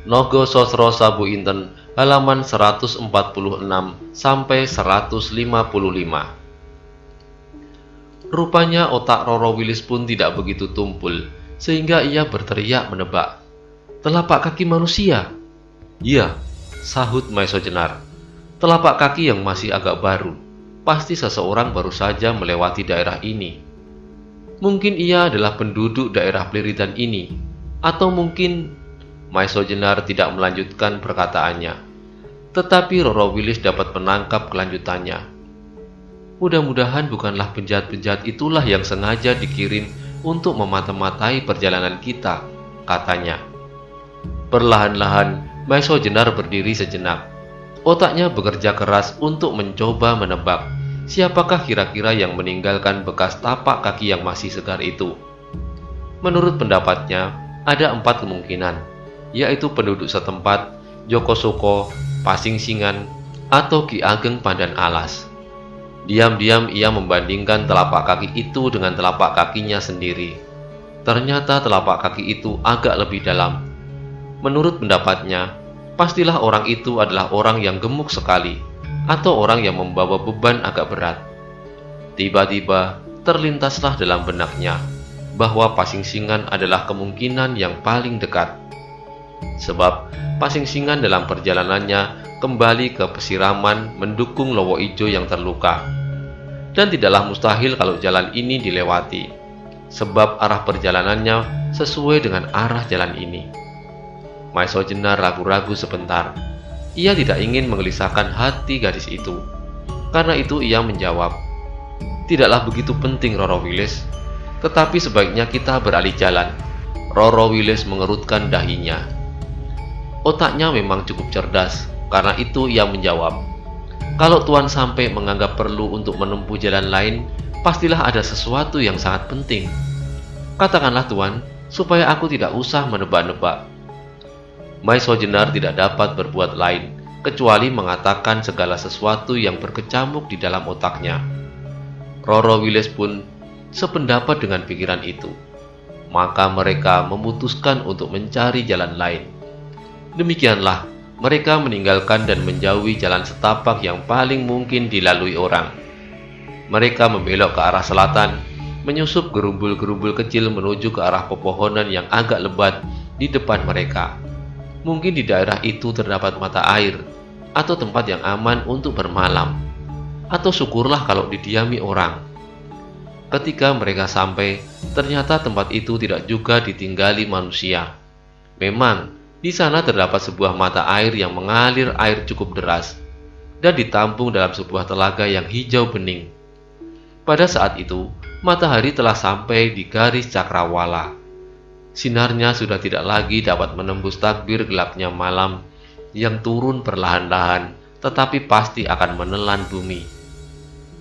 Nogo Sosro Sabu Inten halaman 146 sampai 155. Rupanya otak Roro Wilis pun tidak begitu tumpul, sehingga ia berteriak menebak. Telapak kaki manusia? Iya, sahut Maeso Jenar. Telapak kaki yang masih agak baru. Pasti seseorang baru saja melewati daerah ini. Mungkin ia adalah penduduk daerah Pleritan ini. Atau mungkin... Maeso Jenar tidak melanjutkan perkataannya. Tetapi Roro Wilis dapat menangkap kelanjutannya. Mudah-mudahan bukanlah penjahat-penjahat itulah yang sengaja dikirim untuk memata-matai perjalanan kita, katanya. Perlahan-lahan, Maeso Jenar berdiri sejenak. Otaknya bekerja keras untuk mencoba menebak siapakah kira-kira yang meninggalkan bekas tapak kaki yang masih segar itu. Menurut pendapatnya, ada 4 kemungkinan, yaitu penduduk setempat, Joko Soko, Pasing Singan, atau Ki Ageng Pandan Alas. Diam-diam ia membandingkan telapak kaki itu dengan telapak kakinya sendiri. Ternyata telapak kaki itu agak lebih dalam. Menurut pendapatnya, pastilah orang itu adalah orang yang gemuk sekali, atau orang yang membawa beban agak berat. Tiba-tiba terlintaslah dalam benaknya bahwa Pasing Singan adalah kemungkinan yang paling dekat. Sebab Pasing Singan dalam perjalanannya kembali ke Pesiraman mendukung Lowo Ijo yang terluka. Dan tidaklah mustahil kalau jalan ini dilewati, sebab arah perjalanannya sesuai dengan arah jalan ini. Maeso Jenar ragu-ragu sebentar. Ia tidak ingin menggelisahkan hati gadis itu. Karena itu ia menjawab, "Tidaklah begitu penting, Roro Wilis. Tetapi sebaiknya kita beralih jalan." Roro Wilis mengerutkan dahinya. Otaknya memang cukup cerdas. Karena itu ia menjawab, "Kalau Tuan sampai menganggap perlu untuk menempuh jalan lain, pastilah ada sesuatu yang sangat penting. Katakanlah Tuan, supaya aku tidak usah menebak-nebak." Maeso Jenar tidak dapat berbuat lain, kecuali mengatakan segala sesuatu yang berkecamuk di dalam otaknya. Roro Wilis pun sependapat dengan pikiran itu. Maka mereka memutuskan untuk mencari jalan lain. Demikianlah, mereka meninggalkan dan menjauhi jalan setapak yang paling mungkin dilalui orang. Mereka membelok ke arah selatan, menyusup gerumbul-gerumbul kecil menuju ke arah pepohonan yang agak lebat di depan mereka. Mungkin di daerah itu terdapat mata air, atau tempat yang aman untuk bermalam, atau syukurlah kalau didiami orang. Ketika mereka sampai, ternyata tempat itu tidak juga ditinggali manusia. Memang, di sana terdapat sebuah mata air yang mengalir air cukup deras dan ditampung dalam sebuah telaga yang hijau bening. Pada saat itu, matahari telah sampai di garis cakrawala. Sinarnya sudah tidak lagi dapat menembus takbir gelapnya malam yang turun perlahan-lahan, tetapi pasti akan menelan bumi.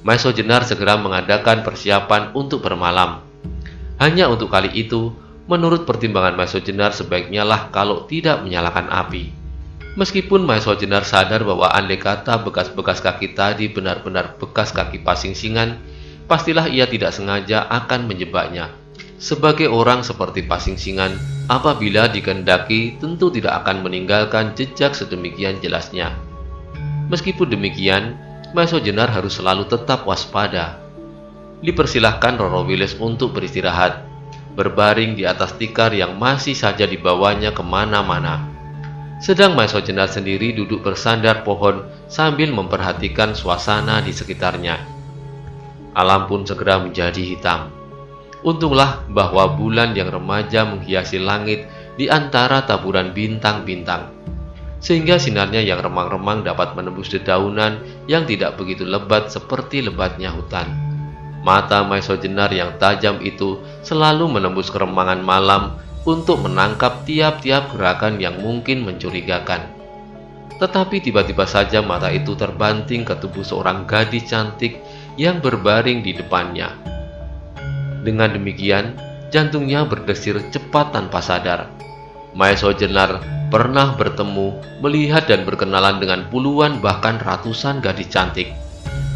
Maeso Jenar segera mengadakan persiapan untuk bermalam. Hanya untuk kali itu, menurut pertimbangan Maeso Jenar sebaiknya lah kalau tidak menyalakan api. Meskipun Maeso Jenar sadar bahwa andai kata bekas-bekas kaki tadi benar-benar bekas kaki Pasing Singan, pastilah ia tidak sengaja akan menjebaknya. Sebagai orang seperti Pasing Singan, apabila dikehendaki tentu tidak akan meninggalkan jejak sedemikian jelasnya. Meskipun demikian, Maeso Jenar harus selalu tetap waspada. Dipersilahkan Roro Wilis untuk beristirahat, berbaring di atas tikar yang masih saja dibawanya kemana-mana. Sedang Maeso Jenar sendiri duduk bersandar pohon sambil memperhatikan suasana di sekitarnya. Alam pun segera menjadi hitam. Untunglah bahwa bulan yang remaja menghiasi langit di antara taburan bintang-bintang, sehingga sinarnya yang remang-remang dapat menembus dedaunan yang tidak begitu lebat seperti lebatnya hutan. Mata Maeso Jenar yang tajam itu selalu menembus keremangan malam untuk menangkap tiap-tiap gerakan yang mungkin mencurigakan. Tetapi tiba-tiba saja mata itu terbanting ke tubuh seorang gadis cantik yang berbaring di depannya. Dengan demikian, jantungnya berdesir cepat tanpa sadar. Maeso Jenar pernah bertemu, melihat dan berkenalan dengan puluhan bahkan ratusan gadis cantik.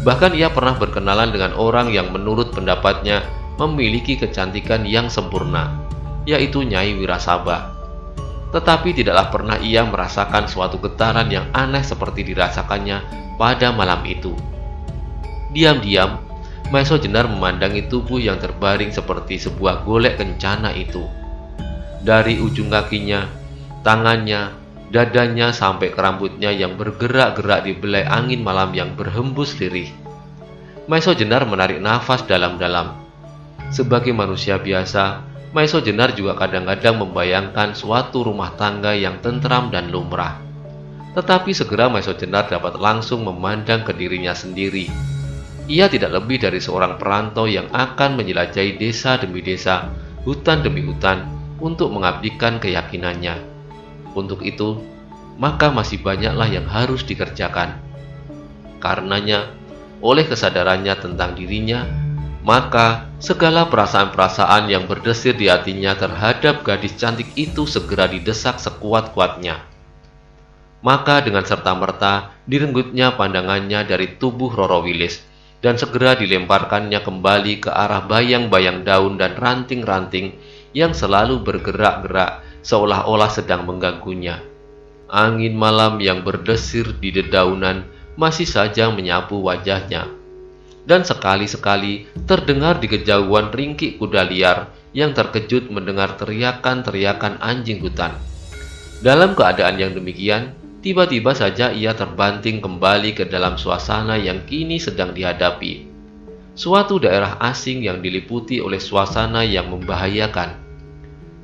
Bahkan ia pernah berkenalan dengan orang yang menurut pendapatnya memiliki kecantikan yang sempurna, yaitu Nyai Wirasabah. tetapi tidaklah pernah ia merasakan suatu getaran yang aneh seperti dirasakannya pada malam itu. Diam-diam, Maeso Jenar memandangi tubuh yang terbaring seperti sebuah golek kencana itu. Dari ujung kakinya, tangannya, dadanya sampai ke rambutnya yang bergerak-gerak di belai angin malam yang berhembus lirih. Maeso Jenar menarik nafas dalam-dalam. Sebagai manusia biasa, Maeso Jenar juga kadang-kadang membayangkan suatu rumah tangga yang tentram dan lumrah. Tetapi segera Maeso Jenar dapat langsung memandang ke dirinya sendiri. Ia tidak lebih dari seorang perantau yang akan menjelajahi desa demi desa, hutan demi hutan, untuk mengabdikan keyakinannya. Untuk itu, maka masih banyaklah yang harus dikerjakan. Karenanya, oleh kesadarannya tentang dirinya, maka segala perasaan-perasaan yang berdesir di hatinya terhadap gadis cantik itu segera didesak sekuat-kuatnya. Maka dengan serta-merta direnggutnya pandangannya dari tubuh Roro Wilis dan segera dilemparkannya kembali ke arah bayang-bayang daun dan ranting-ranting yang selalu bergerak-gerak seolah-olah sedang mengganggunya. Angin malam yang berdesir di dedaunan masih saja menyapu wajahnya. Dan sekali-sekali terdengar di kejauhan ringkik kuda liar yang terkejut mendengar teriakan-teriakan anjing hutan. Dalam keadaan yang demikian, tiba-tiba saja ia terbanting kembali ke dalam suasana yang kini sedang dihadapi. Suatu daerah asing yang diliputi oleh suasana yang membahayakan.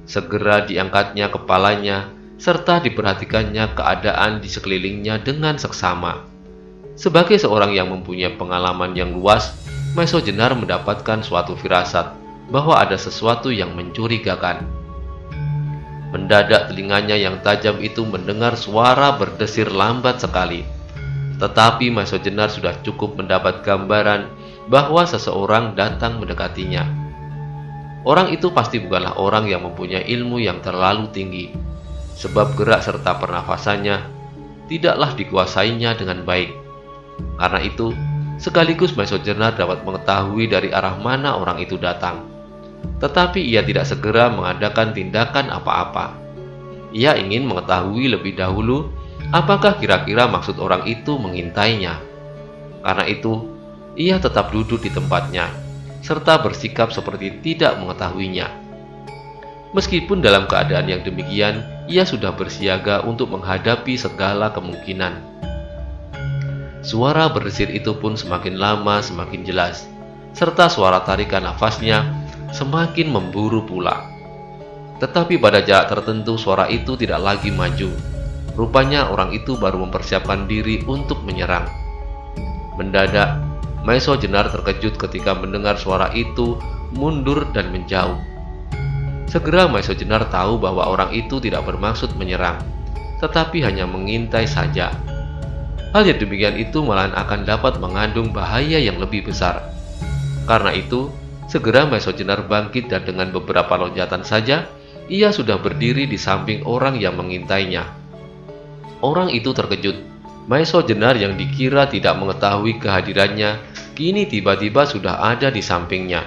Segera diangkatnya kepalanya, serta diperhatikannya keadaan di sekelilingnya dengan seksama. Sebagai seorang yang mempunyai pengalaman yang luas, Maeso Jenar mendapatkan suatu firasat bahwa ada sesuatu yang mencurigakan. Mendadak telinganya yang tajam itu mendengar suara berdesir lambat sekali. Tetapi Maeso Jenar sudah cukup mendapat gambaran bahwa seseorang datang mendekatinya. Orang itu pasti bukanlah orang yang mempunyai ilmu yang terlalu tinggi, sebab gerak serta pernafasannya tidaklah dikuasainya dengan baik. Karena itu, sekaligus Maeso Jenar dapat mengetahui dari arah mana orang itu datang. Tetapi ia tidak segera mengadakan tindakan apa-apa. Ia ingin mengetahui lebih dahulu apakah kira-kira maksud orang itu mengintainya. Karena itu, ia tetap duduk di tempatnya, serta bersikap seperti tidak mengetahuinya. Meskipun dalam keadaan yang demikian, ia sudah bersiaga untuk menghadapi segala kemungkinan. Suara berdesir itu pun semakin lama semakin jelas, serta suara tarikan nafasnya semakin memburu pula. Tetapi pada jarak tertentu suara itu tidak lagi maju. Rupanya orang itu baru mempersiapkan diri untuk menyerang. Mendadak, Maeso Jenar terkejut ketika mendengar suara itu mundur dan menjauh. Segera Maeso Jenar tahu bahwa orang itu tidak bermaksud menyerang, tetapi hanya mengintai saja. Hal yang demikian itu malahan akan dapat mengandung bahaya yang lebih besar. Karena itu, segera Maeso Jenar bangkit dan dengan beberapa loncatan saja, ia sudah berdiri di samping orang yang mengintainya. Orang itu terkejut. Maeso Jenar yang dikira tidak mengetahui kehadirannya, kini tiba-tiba sudah ada di sampingnya.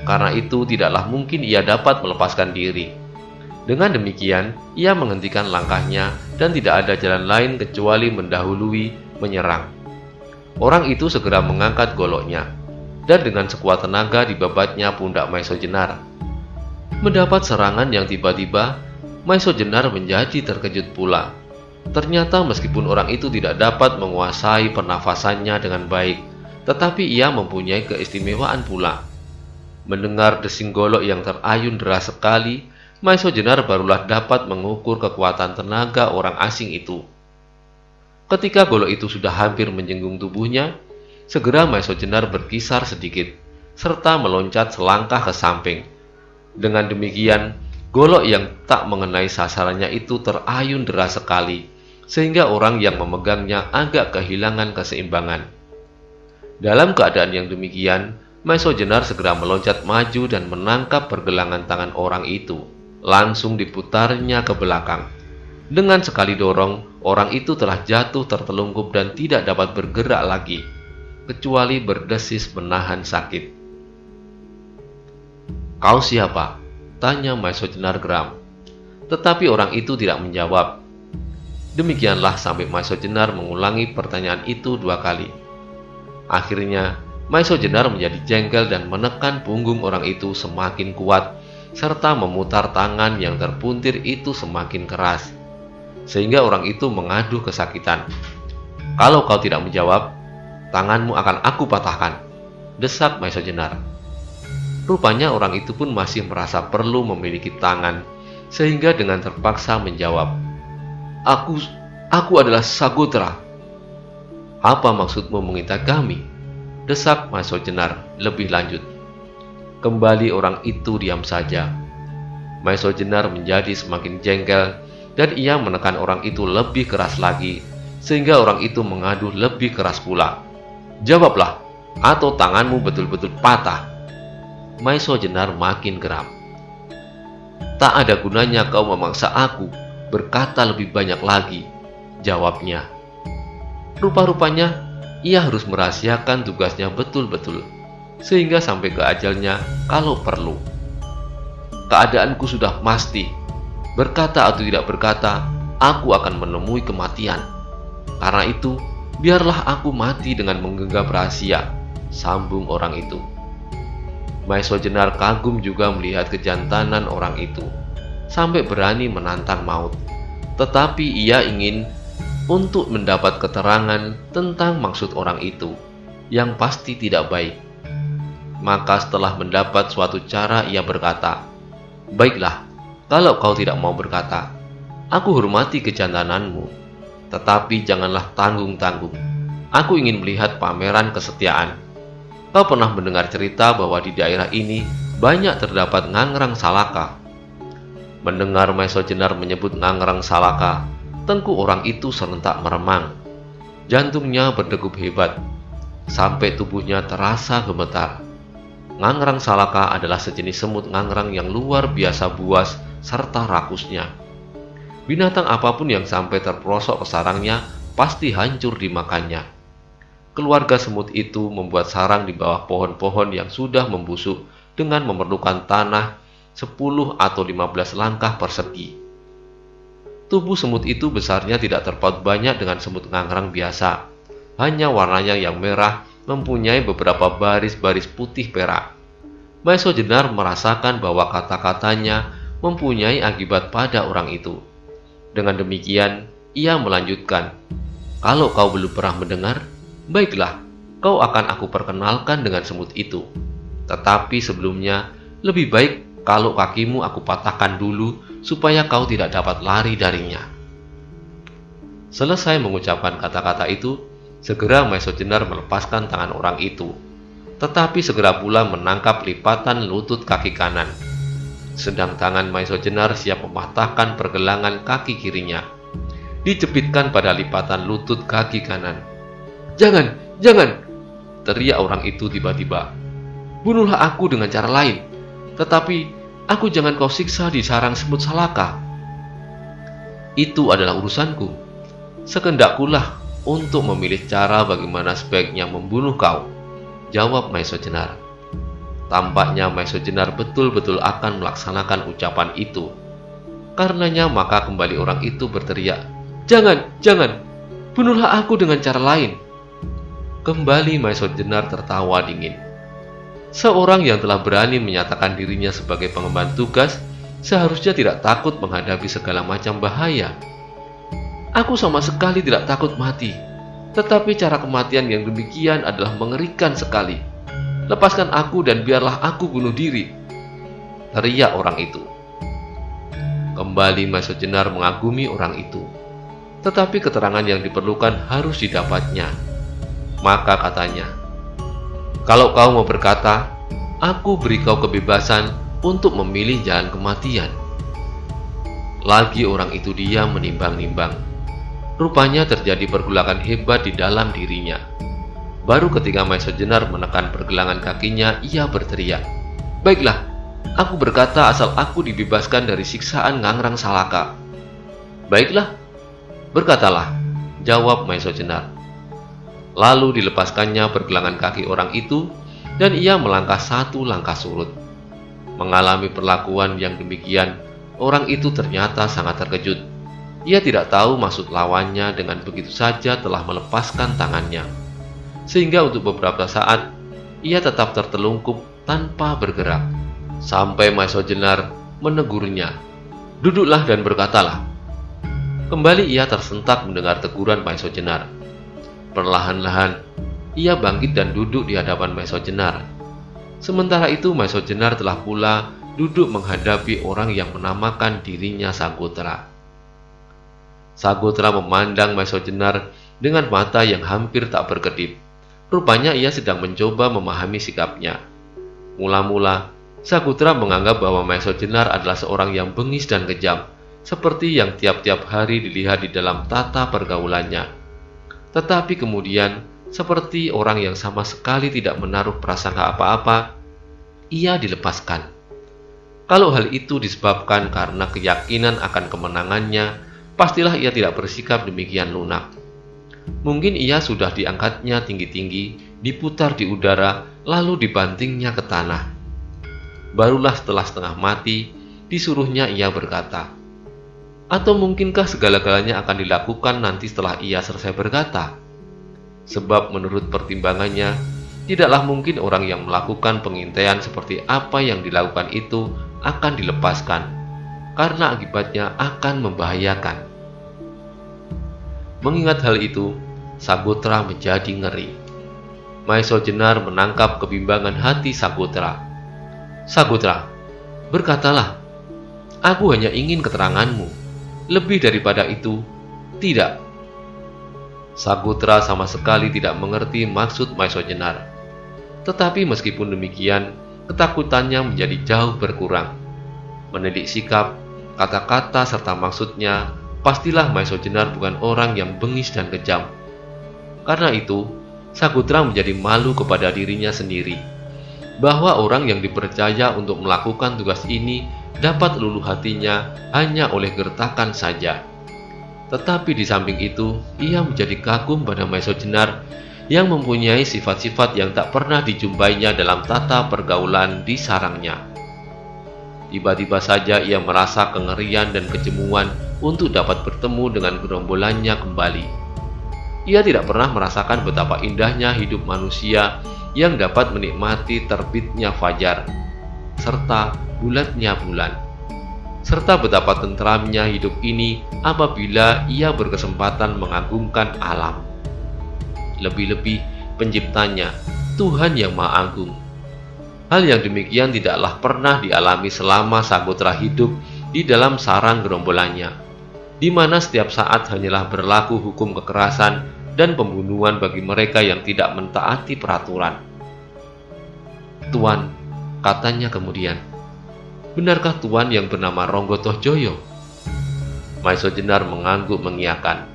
Karena itu tidaklah mungkin ia dapat melepaskan diri. Dengan demikian, ia menghentikan langkahnya dan tidak ada jalan lain kecuali mendahului menyerang. Orang itu segera mengangkat goloknya, dan dengan sekuat tenaga dibabatnya pundak Maeso Jenar. Mendapat serangan yang tiba-tiba, Maeso Jenar menjadi terkejut pula. Ternyata meskipun orang itu tidak dapat menguasai pernafasannya dengan baik, tetapi ia mempunyai keistimewaan pula. Mendengar desing golok yang terayun deras sekali, Maeso Jenar barulah dapat mengukur kekuatan tenaga orang asing itu. Ketika golok itu sudah hampir menjenggung tubuhnya, segera Maeso Jenar berkisar sedikit, serta meloncat selangkah ke samping. Dengan demikian, golok yang tak mengenai sasarannya itu terayun deras sekali, sehingga orang yang memegangnya agak kehilangan keseimbangan. Dalam keadaan yang demikian, Maeso Jenar segera meloncat maju dan menangkap pergelangan tangan orang itu. Langsung diputarnya ke belakang. Dengan sekali dorong, orang itu telah jatuh tertelungkup dan tidak dapat bergerak lagi, kecuali berdesis menahan sakit. "Kau siapa?" tanya Maeso Jenar geram. tetapi orang itu tidak menjawab. Demikianlah sampai Maiso Jenar mengulangi pertanyaan itu 2 kali. Akhirnya, Maiso Jenar menjadi jengkel dan menekan punggung orang itu semakin kuat, serta memutar tangan yang terpuntir itu semakin keras, sehingga orang itu mengaduh kesakitan. "Kalau kau tidak menjawab, tanganmu akan aku patahkan," desak Maiso Jenar. Rupanya orang itu pun masih merasa perlu memiliki tangan, sehingga dengan terpaksa menjawab, Aku adalah Sagotra." "Apa maksudmu mengintai kami?" desak Maiso Jenar lebih lanjut. Kembali orang itu diam saja. Maiso Jenar menjadi semakin jengkel dan ia menekan orang itu lebih keras lagi, sehingga orang itu mengaduh lebih keras pula. "Jawablah, atau tanganmu betul-betul patah." Maiso Jenar makin geram. "Tak ada gunanya kau memaksa aku berkata lebih banyak lagi," jawabnya. Rupa-rupanya ia harus merahasiakan tugasnya betul-betul, sehingga sampai ke ajalnya kalau perlu. "Keadaanku sudah pasti. Berkata atau tidak berkata, aku akan menemui kematian. Karena itu, biarlah aku mati dengan menggenggam rahasia," sambung orang itu. Maiso Jenar kagum juga melihat kejantanan orang itu, sampai berani menantang maut. Tetapi ia ingin untuk mendapat keterangan tentang maksud orang itu, yang pasti tidak baik. Maka setelah mendapat suatu cara, ia berkata, "Baiklah, kalau kau tidak mau berkata, aku hormati kejantananmu. Tetapi janganlah tanggung-tanggung. Aku ingin melihat pameran kesetiaan. Kau pernah mendengar cerita bahwa di daerah ini banyak terdapat Ngangrang Salaka." Mendengar Maiso Jenar menyebut Ngangrang Salaka, tengku orang itu serentak meremang. Jantungnya berdegup hebat, sampai tubuhnya terasa gemetar. Ngangrang Salaka adalah sejenis semut ngangrang yang luar biasa buas serta rakusnya. Binatang apapun yang sampai terperosok ke sarangnya pasti hancur dimakannya. Keluarga semut itu membuat sarang di bawah pohon-pohon yang sudah membusuk dengan memerlukan tanah 10 atau 15 langkah persegi. Tubuh semut itu besarnya tidak terpaut banyak dengan semut ngangrang biasa. Hanya warnanya yang merah mempunyai beberapa baris-baris putih perak. Maiso Jenar merasakan bahwa kata-katanya mempunyai akibat pada orang itu. Dengan demikian, ia melanjutkan, "Kalau kau belum pernah mendengar, baiklah, kau akan aku perkenalkan dengan semut itu. Tetapi sebelumnya, lebih baik kalau kakimu aku patahkan dulu, supaya kau tidak dapat lari darinya." Selesai mengucapkan kata-kata itu, segera Maiso Jenar melepaskan tangan orang itu, tetapi segera pula menangkap lipatan lutut kaki kanan. Sedang tangan Maiso Jenar siap mematahkan pergelangan kaki kirinya, dijepitkan pada lipatan lutut kaki kanan. "Jangan, jangan!" teriak orang itu tiba-tiba. "Bunuhlah aku dengan cara lain, tetapi aku jangan kau siksa di sarang semut Salaka. Itu adalah urusanku. Sekendakkulah untuk memilih cara bagaimana sebaiknya membunuh kau," jawab Maiso Jenar. Tampaknya Maiso Jenar betul-betul akan melaksanakan ucapan itu. Karenanya maka kembali orang itu berteriak, "Jangan, jangan! Bunuhlah aku dengan cara lain." Kembali Maiso Jenar tertawa dingin. Seorang yang telah berani menyatakan dirinya sebagai pengemban tugas seharusnya tidak takut menghadapi segala macam bahaya. "Aku sama sekali tidak takut mati, tetapi cara kematian yang demikian adalah mengerikan sekali. Lepaskan aku dan biarlah aku bunuh diri," teriak orang itu. Kembali Maiso Jenar mengagumi orang itu, tetapi keterangan yang diperlukan harus didapatnya. Maka katanya, "Kalau kau mau berkata, aku beri kau kebebasan untuk memilih jalan kematian." Lagi orang itu diam menimbang-nimbang. Rupanya terjadi pergolakan hebat di dalam dirinya. Baru ketika Maiso Jenar menekan pergelangan kakinya, ia berteriak, "Baiklah, aku berkata asal aku dibebaskan dari siksaan Ngangrang Salaka." "Baiklah, berkatalah," jawab Maiso Jenar. Lalu dilepaskannya pergelangan kaki orang itu, dan ia melangkah 1 langkah surut. Mengalami perlakuan yang demikian, orang itu ternyata sangat terkejut. Ia tidak tahu maksud lawannya dengan begitu saja telah melepaskan tangannya. Sehingga untuk beberapa saat, ia tetap tertelungkup tanpa bergerak. Sampai Maesho Jenar menegurnya, "Duduklah dan berkatalah." Kembali ia tersentak mendengar teguran Maesho Jenar. Perlahan-lahan, ia bangkit dan duduk di hadapan Maesho Jenar. Sementara itu Maesho Jenar telah pula duduk menghadapi orang yang menamakan dirinya Sagotra. Sagotra memandang Maesho Jenar dengan mata yang hampir tak berkedip. Rupanya ia sedang mencoba memahami sikapnya. Mula-mula, Sagotra menganggap bahwa Maesho Jenar adalah seorang yang bengis dan kejam, seperti yang tiap-tiap hari dilihat di dalam tata pergaulannya. Tetapi kemudian, seperti orang yang sama sekali tidak menaruh prasangka apa-apa, ia dilepaskan. Kalau hal itu disebabkan karena keyakinan akan kemenangannya, pastilah ia tidak bersikap demikian lunak. Mungkin ia sudah diangkatnya tinggi-tinggi, diputar di udara, lalu dibantingnya ke tanah. Barulah setelah setengah mati, disuruhnya ia berkata. Atau mungkinkah segala-galanya akan dilakukan nanti setelah ia selesai berkata? Sebab menurut pertimbangannya, tidaklah mungkin orang yang melakukan pengintaian seperti apa yang dilakukan itu akan dilepaskan, karena akibatnya akan membahayakan. Mengingat hal itu, Sagotra menjadi ngeri. Maesho Jenar menangkap kebimbangan hati Sagotra. "Sagotra, berkatalah, aku hanya ingin keteranganmu. Lebih daripada itu, tidak." Sagotra sama sekali tidak mengerti maksud Maesho Jenar. Tetapi meskipun demikian, ketakutannya menjadi jauh berkurang. Menilik sikap, kata-kata serta maksudnya, pastilah Maesho Jenar bukan orang yang bengis dan kejam. Karena itu, Sagotra menjadi malu kepada dirinya sendiri, bahwa orang yang dipercaya untuk melakukan tugas ini dapat luluh hatinya hanya oleh gertakan saja. Tetapi di samping itu, ia menjadi kagum pada Maesho Jenar yang mempunyai sifat-sifat yang tak pernah dijumpainya dalam tata pergaulan di sarangnya. Tiba-tiba saja ia merasa kengerian dan kejemuan untuk dapat bertemu dengan gerombolannya kembali. Ia tidak pernah merasakan betapa indahnya hidup manusia yang dapat menikmati terbitnya fajar, serta bulatnya bulan, serta betapa tentramnya hidup ini apabila ia berkesempatan mengagungkan alam. Lebih-lebih penciptanya, Tuhan yang Maha Agung. Hal yang demikian tidaklah pernah dialami selama Sagotra hidup di dalam sarang gerombolannya, di mana setiap saat hanyalah berlaku hukum kekerasan dan pembunuhan bagi mereka yang tidak mentaati peraturan. "Tuan," katanya kemudian, "benarkah Tuan yang bernama Ronggo Tohjoyo?" Maesho Jenar mengangguk mengiyakan.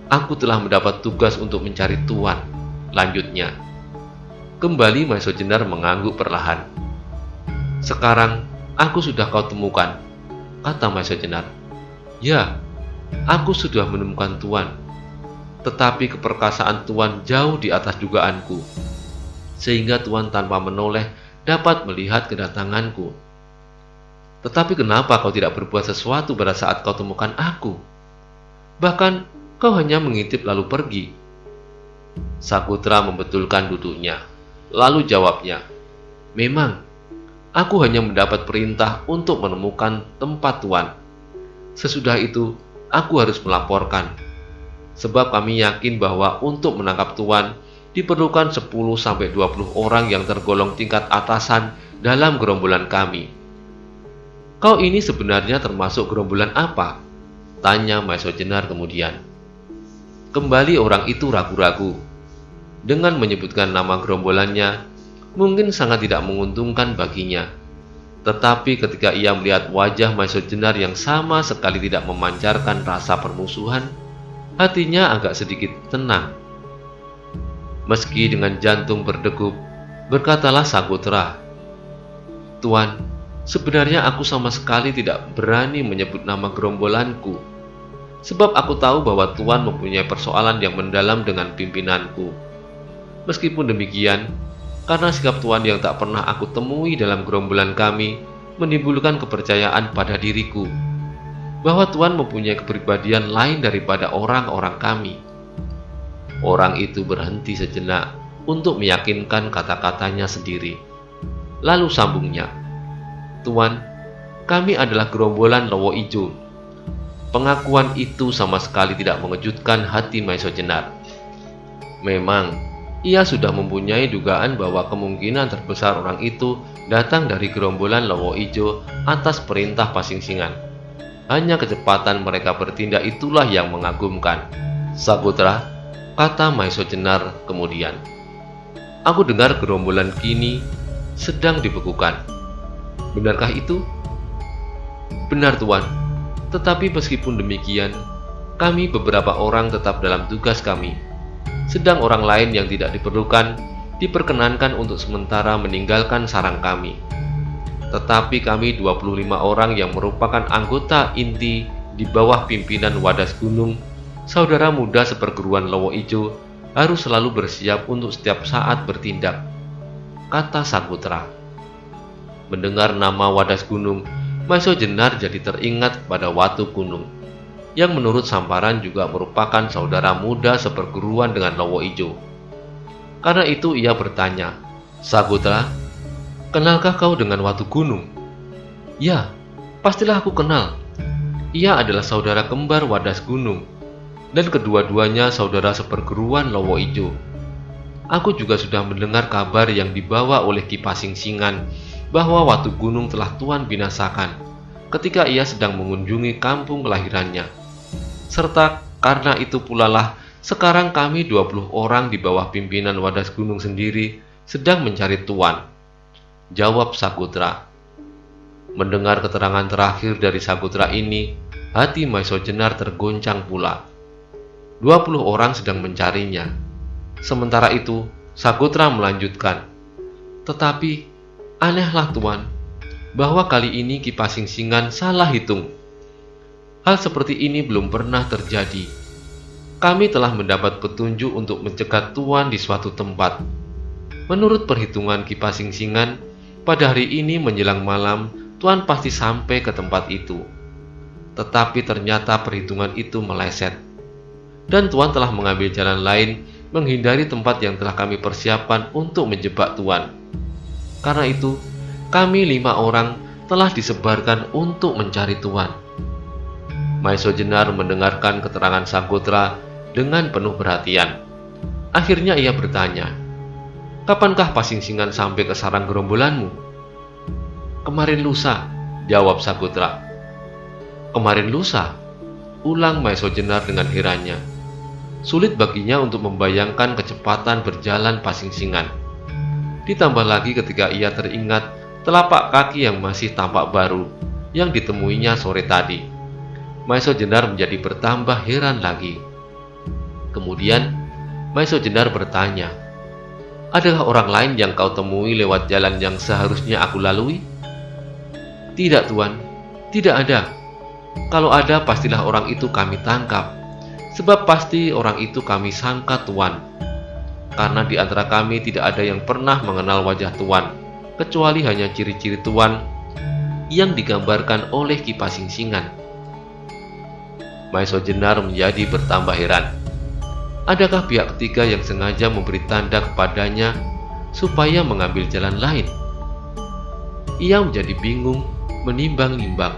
"Aku telah mendapat tugas untuk mencari Tuan," lanjutnya. Kembali Maesho Jenar mengangguk perlahan. "Sekarang aku sudah kau temukan," kata Maesho Jenar. "Ya, aku sudah menemukan Tuan. Tetapi keperkasaan Tuan jauh di atas dugaanku, sehingga Tuan tanpa menoleh dapat melihat kedatanganku. Tetapi kenapa kau tidak berbuat sesuatu pada saat kau temukan aku? Bahkan kau hanya mengintip lalu pergi." Sagotra membetulkan duduknya. Lalu jawabnya, "Memang, aku hanya mendapat perintah untuk menemukan tempat Tuan. Sesudah itu, aku harus melaporkan. Sebab kami yakin bahwa untuk menangkap Tuan, diperlukan 10-20 orang yang tergolong tingkat atasan dalam gerombolan kami." "Kau ini sebenarnya termasuk gerombolan apa?" tanya Maesho Jenar kemudian. Kembali orang itu ragu-ragu. Dengan menyebutkan nama gerombolannya, mungkin sangat tidak menguntungkan baginya. Tetapi ketika ia melihat wajah Maesho Jenar yang sama sekali tidak memancarkan rasa permusuhan, hatinya agak sedikit tenang. Meski dengan jantung berdegup, berkatalah Sagotra, "Tuan, sebenarnya aku sama sekali tidak berani menyebut nama gerombolanku, sebab aku tahu bahwa Tuan mempunyai persoalan yang mendalam dengan pimpinanku. Meskipun demikian, karena sikap Tuan yang tak pernah aku temui dalam gerombolan kami, menimbulkan kepercayaan pada diriku bahwa Tuan mempunyai kepribadian lain daripada orang-orang kami. Orang itu berhenti sejenak untuk meyakinkan kata-katanya sendiri. Lalu sambungnya, "Tuan, kami adalah gerombolan Lowo Ijo." Pengakuan itu sama sekali tidak mengejutkan hati Maiso Jenar. Memang, ia sudah mempunyai dugaan bahwa kemungkinan terbesar orang itu datang dari gerombolan Lowo Ijo atas perintah Pasingsingan. Hanya kecepatan mereka bertindak itulah yang mengagumkan. "Saputra," kata Maiso Jenar kemudian, "aku dengar gerombolan kini sedang dibekukan. Benarkah itu?" "Benar, Tuan. Tetapi meskipun demikian, kami beberapa orang tetap dalam tugas kami. Sedang orang lain yang tidak diperlukan diperkenankan untuk sementara meninggalkan sarang kami. Tetapi kami 25 orang yang merupakan anggota inti di bawah pimpinan Wadas Gunung, saudara muda seperguruan Lowo Ijo, harus selalu bersiap untuk setiap saat bertindak," kata Saputra. Mendengar nama Wadas Gunung, Maiso Jenar jadi teringat pada Watu Gunung, yang menurut Samparan juga merupakan saudara muda seperguruan dengan Lowo Ijo. Karena itu ia bertanya, "Saputra, kenalkah kau dengan Watu Gunung?" "Ya, pastilah aku kenal. Ia adalah saudara kembar Wadas Gunung, dan kedua-duanya saudara seperguruan Lowo Ijo. Aku juga sudah mendengar kabar yang dibawa oleh Ki Pasingsingan bahwa Watu Gunung telah Tuan binasakan ketika ia sedang mengunjungi kampung kelahirannya. Serta karena itu pula lah sekarang kami 20 orang di bawah pimpinan Wadas Gunung sendiri sedang mencari Tuan," jawab Saputra. Mendengar keterangan terakhir dari Saputra ini, hati Maiso Jenar tergoncang pula. 20 orang sedang mencarinya. Sementara itu, Saputra melanjutkan, "Tetapi anehlah Tuan, bahwa kali ini Ki Pasingsingan salah hitung. Hal seperti ini belum pernah terjadi. Kami telah mendapat petunjuk untuk mencegat Tuan di suatu tempat. Menurut perhitungan Ki Pasingsingan, pada hari ini menjelang malam Tuan pasti sampai ke tempat itu. Tetapi ternyata perhitungan itu meleset, dan Tuan telah mengambil jalan lain menghindari tempat yang telah kami persiapkan untuk menjebak Tuan. Karena itu, kami 5 orang telah disebarkan untuk mencari Tuan." Maiso Jenar mendengarkan keterangan Saputra dengan penuh perhatian. Akhirnya ia bertanya, "Kapankah Pasingsingan sampai ke sarang gerombolanmu?" "Kemarin lusa," jawab Saputra. "Kemarin lusa?" ulang Maiso Jenar dengan herannya. Sulit baginya untuk membayangkan kecepatan berjalan Pasingsingan. Ditambah lagi ketika ia teringat telapak kaki yang masih tampak baru yang ditemuinya sore tadi. Maiso Jenar menjadi bertambah heran lagi. Kemudian Maiso Jenar bertanya, "Adakah orang lain yang kau temui lewat jalan yang seharusnya aku lalui?" "Tidak, Tuan, tidak ada. Kalau ada, pastilah orang itu kami tangkap. Sebab pasti orang itu kami sangka Tuan. Karena di antara kami tidak ada yang pernah mengenal wajah Tuan, kecuali hanya ciri-ciri Tuan yang digambarkan oleh Ki Pasingsingan." Maiso Jenar menjadi bertambah heran. Adakah pihak ketiga yang sengaja memberi tanda kepadanya supaya mengambil jalan lain? Ia menjadi bingung, menimbang-nimbang.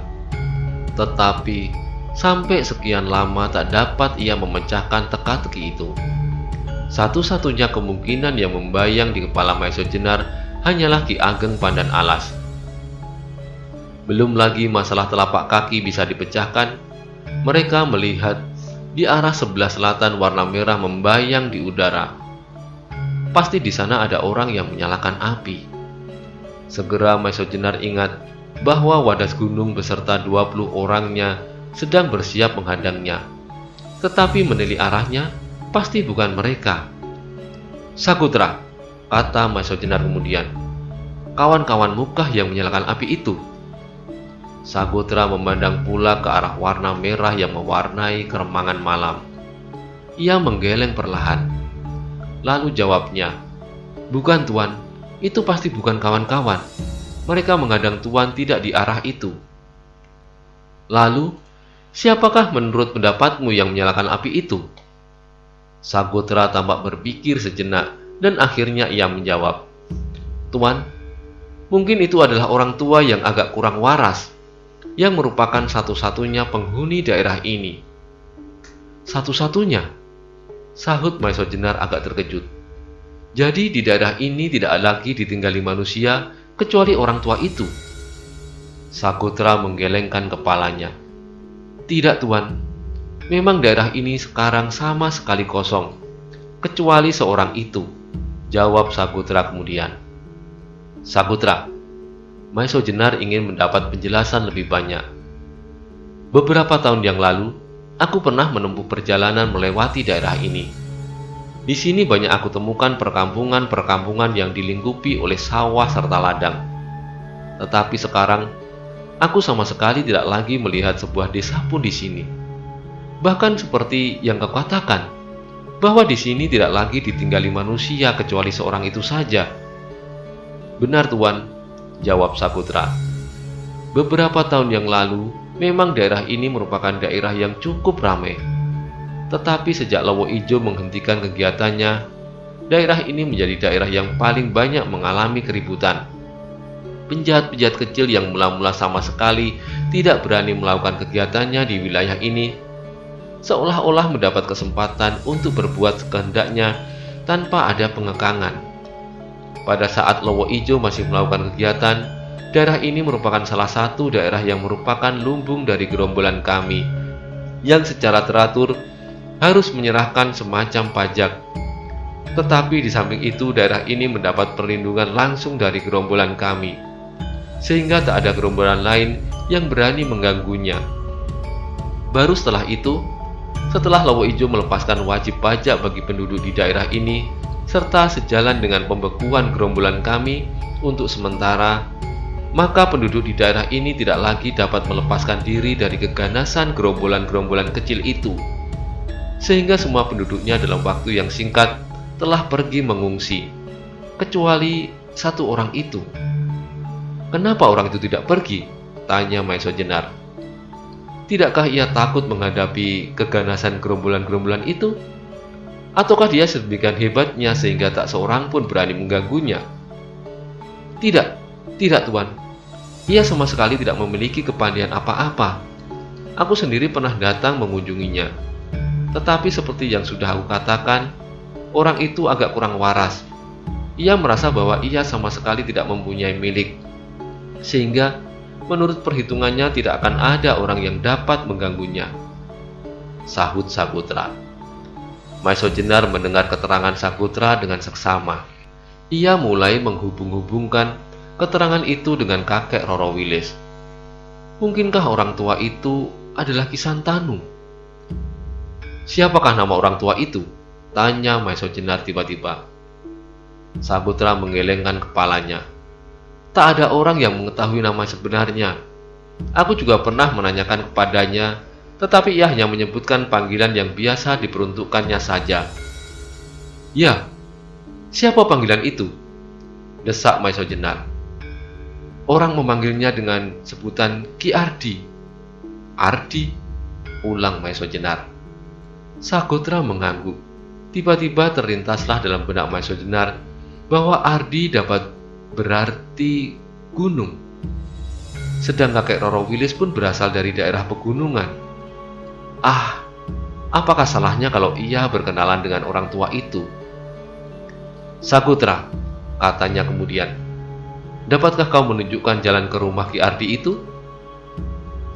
Tetapi sampai sekian lama tak dapat ia memecahkan teka-teki itu. Satu-satunya kemungkinan yang membayang di kepala Maiso Jenar hanyalah Ki Ageng Pandan Alas. Belum lagi masalah telapak kaki bisa dipecahkan, mereka melihat di arah sebelah selatan warna merah membayang di udara. Pasti di sana ada orang yang menyalakan api. Segera Maiso Jenar ingat bahwa Wadas Gunung beserta 20 orangnya sedang bersiap menghadangnya. Tetapi menilik arahnya, pasti bukan mereka. "Saputra," kata Maiso Jenar kemudian, "kawan-kawanmu kah yang menyalakan api itu?" Saputra memandang pula ke arah warna merah yang mewarnai keremangan malam. Ia menggeleng perlahan. Lalu jawabnya, "Bukan Tuan, itu pasti bukan kawan-kawan." mereka menghadang Tuan tidak di arah itu. Lalu, siapakah menurut pendapatmu yang menyalakan api itu? Sagotra tampak berpikir sejenak dan akhirnya ia menjawab, Tuan, mungkin itu adalah orang tua yang agak kurang waras, yang merupakan satu-satunya penghuni daerah ini. Satu-satunya? Sahut Maesho Jenar agak terkejut. Jadi di daerah ini tidak lagi ditinggali manusia kecuali orang tua itu. Sagotra menggelengkan kepalanya. Tidak, Tuan. Memang daerah ini sekarang sama sekali kosong, kecuali seorang itu, jawab Sagotra kemudian. Sagotra, Maesho Jenar ingin mendapat penjelasan lebih banyak. Beberapa tahun yang lalu, aku pernah menempuh perjalanan melewati daerah ini. Di sini banyak aku temukan perkampungan-perkampungan yang dilingkupi oleh sawah serta ladang. Tetapi sekarang, aku sama sekali tidak lagi melihat sebuah desa pun di sini. Bahkan seperti yang kau katakan, bahwa di sini tidak lagi ditinggali manusia kecuali seorang itu saja. Benar, Tuan, jawab Sagotra. Beberapa tahun yang lalu, memang daerah ini merupakan daerah yang cukup ramai. Tetapi sejak Lowo Ijo menghentikan kegiatannya, daerah ini menjadi daerah yang paling banyak mengalami keributan. Penjahat-penjahat kecil yang mula-mula sama sekali tidak berani melakukan kegiatannya di wilayah ini, seolah-olah mendapat kesempatan untuk berbuat sekehendaknya tanpa ada pengekangan. Pada saat Lowo Ijo masih melakukan kegiatan, daerah ini merupakan salah satu daerah yang merupakan lumbung dari gerombolan kami, yang secara teratur harus menyerahkan semacam pajak. Tetapi di samping itu daerah ini mendapat perlindungan langsung dari gerombolan kami, sehingga tak ada gerombolan lain yang berani mengganggunya. Baru setelah itu, setelah Lowo Ijo melepaskan wajib pajak bagi penduduk di daerah ini, serta sejalan dengan pembekuan gerombolan kami untuk sementara, maka penduduk di daerah ini tidak lagi dapat melepaskan diri dari keganasan gerombolan-gerombolan kecil itu. Sehingga semua penduduknya dalam waktu yang singkat telah pergi mengungsi, kecuali satu orang itu. Kenapa orang itu tidak pergi? Tanya Maesho Jenar. Tidakkah ia takut menghadapi keganasan gerombolan-gerombolan itu? Ataukah dia sedemikian hebatnya sehingga tak seorang pun berani mengganggunya? Tidak Tuan. Ia sama sekali tidak memiliki kepandaian apa-apa. Aku sendiri pernah datang mengunjunginya. Tetapi seperti yang sudah aku katakan, orang itu agak kurang waras. Ia merasa bahwa ia sama sekali tidak mempunyai milik, sehingga menurut perhitungannya tidak akan ada orang yang dapat mengganggunya, sahut Sagotra. Maesho Jenar mendengar keterangan Sagotra dengan seksama. Ia mulai menghubung-hubungkan keterangan itu dengan kakek Roro Wilis. Mungkinkah orang tua itu adalah Kisantanu? Siapakah nama orang tua itu? Tanya Maesho Jenar tiba-tiba. Sagotra menggelengkan kepalanya. Tak ada orang yang mengetahui nama sebenarnya. Aku juga pernah menanyakan kepadanya, tetapi ia hanya menyebutkan panggilan yang biasa diperuntukkannya saja. Ya, siapa panggilan itu? Desak Maesho Jenar. Orang memanggilnya dengan sebutan Ki Ardi. Ardi? Ulang Maesho Jenar. Sagotra mengangguk. Tiba-tiba terlintaslah dalam benak Maesho Jenar bahwa Ardi dapat berarti gunung. Sedang kakek Roro Wilis pun berasal dari daerah pegunungan. Apakah salahnya kalau ia berkenalan dengan orang tua itu? Sagotra, katanya kemudian, dapatkah kau menunjukkan jalan ke rumah Ki Ardi itu?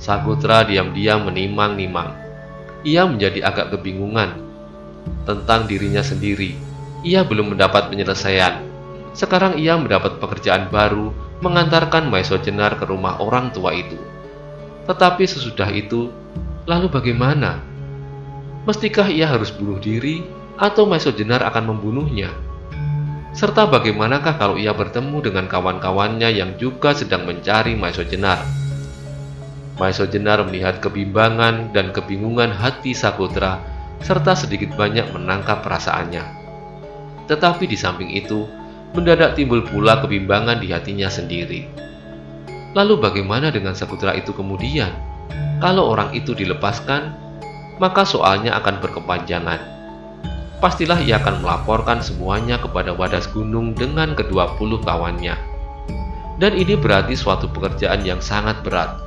Sagotra diam-diam menimang-nimang. Ia menjadi agak kebingungan tentang dirinya sendiri. Ia belum mendapat penyelesaian. Sekarang ia mendapat pekerjaan baru mengantarkan Maesho Jenar ke rumah orang tua itu. Tetapi sesudah itu, lalu bagaimana? Mestikah ia harus bunuh diri atau Maesho Jenar akan membunuhnya? Serta bagaimanakah kalau ia bertemu dengan kawan-kawannya yang juga sedang mencari Maesho Jenar? Maesho Jenar melihat kebimbangan dan kebingungan hati Sagotra serta sedikit banyak menangkap perasaannya. Tetapi di samping itu, mendadak timbul pula kebimbangan di hatinya sendiri. Lalu bagaimana dengan Sakutra itu kemudian? Kalau orang itu dilepaskan, maka soalnya akan berkepanjangan. Pastilah ia akan melaporkan semuanya kepada Wadas Gunung dengan ke-20 kawannya. Dan ini berarti suatu pekerjaan yang sangat berat.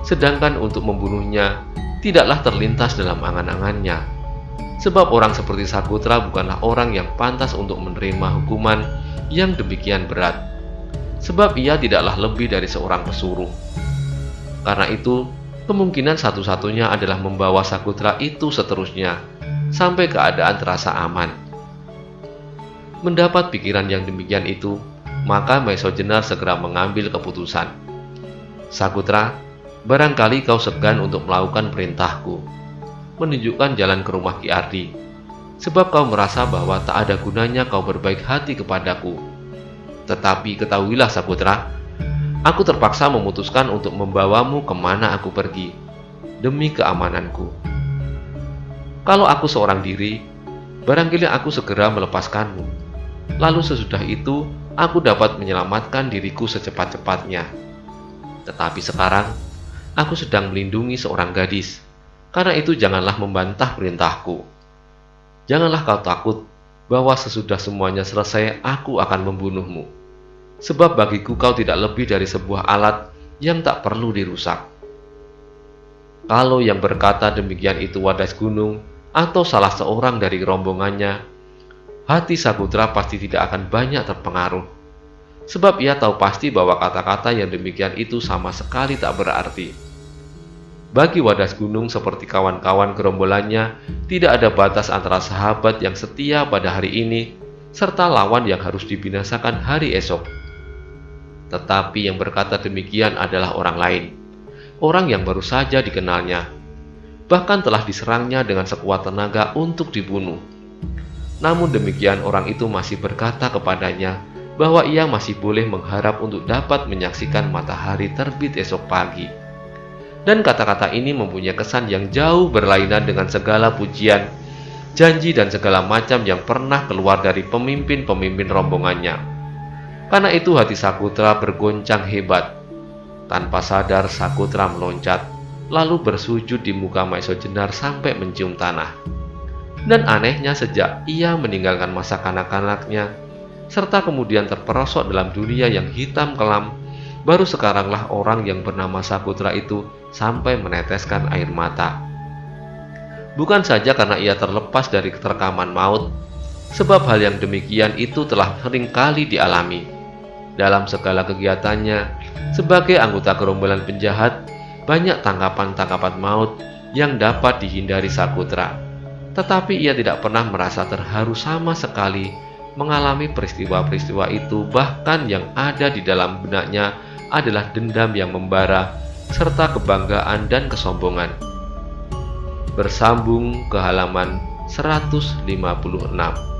Sedangkan untuk membunuhnya tidaklah terlintas dalam angan-angannya. Sebab orang seperti Sakutra bukanlah orang yang pantas untuk menerima hukuman yang demikian berat. Sebab ia tidaklah lebih dari seorang pesuruh. Karena itu, kemungkinan satu-satunya adalah membawa Sakutra itu seterusnya, sampai keadaan terasa aman. Mendapat pikiran yang demikian itu, maka Maisojenar segera mengambil keputusan. Sakutra, barangkali kau segan untuk melakukan perintahku, menunjukkan jalan ke rumah Ki Ardi, sebab kau merasa bahwa tak ada gunanya kau berbaik hati kepadaku. Tetapi ketahuilah Sakutra, aku terpaksa memutuskan untuk membawamu kemana aku pergi, demi keamananku. Kalau aku seorang diri, barangkali aku segera melepaskanmu. Lalu sesudah itu, aku dapat menyelamatkan diriku secepat-cepatnya. Tetapi sekarang, aku sedang melindungi seorang gadis. Karena itu janganlah membantah perintahku. Janganlah kau takut bahwa sesudah semuanya selesai, aku akan membunuhmu. Sebab bagiku kau tidak lebih dari sebuah alat yang tak perlu dirusak. Kalau yang berkata demikian itu Wadas Gunung atau salah seorang dari rombongannya, hati Sakutra pasti tidak akan banyak terpengaruh. Sebab ia tahu pasti bahwa kata-kata yang demikian itu sama sekali tak berarti. Bagi Wadas Gunung seperti kawan-kawan gerombolannya, tidak ada batas antara sahabat yang setia pada hari ini serta lawan yang harus dibinasakan hari esok. Tetapi yang berkata demikian adalah orang lain, orang yang baru saja dikenalnya, bahkan telah diserangnya dengan sekuat tenaga untuk dibunuh. Namun demikian orang itu masih berkata kepadanya bahwa ia masih boleh mengharap untuk dapat menyaksikan matahari terbit esok pagi. Dan kata-kata ini mempunyai kesan yang jauh berlainan dengan segala pujian, janji dan segala macam yang pernah keluar dari pemimpin-pemimpin rombongannya. Karena itu hati Sakutra bergoncang hebat. Tanpa sadar Sakutra meloncat, lalu bersujud di muka Maisojenar sampai mencium tanah. Dan anehnya sejak ia meninggalkan masa kanak-kanaknya, serta kemudian terperosok dalam dunia yang hitam kelam, baru sekaranglah orang yang bernama Sakutra itu sampai meneteskan air mata. Bukan saja karena ia terlepas dari keterkaman maut, sebab hal yang demikian itu telah sering kali dialami. Dalam segala kegiatannya, sebagai anggota gerombolan penjahat, banyak tangkapan-tangkapan maut yang dapat dihindari Sakutra. Tetapi ia tidak pernah merasa terharu sama sekali mengalami peristiwa-peristiwa itu, bahkan yang ada di dalam benaknya adalah dendam yang membara, serta kebanggaan dan kesombongan. Bersambung ke halaman 156.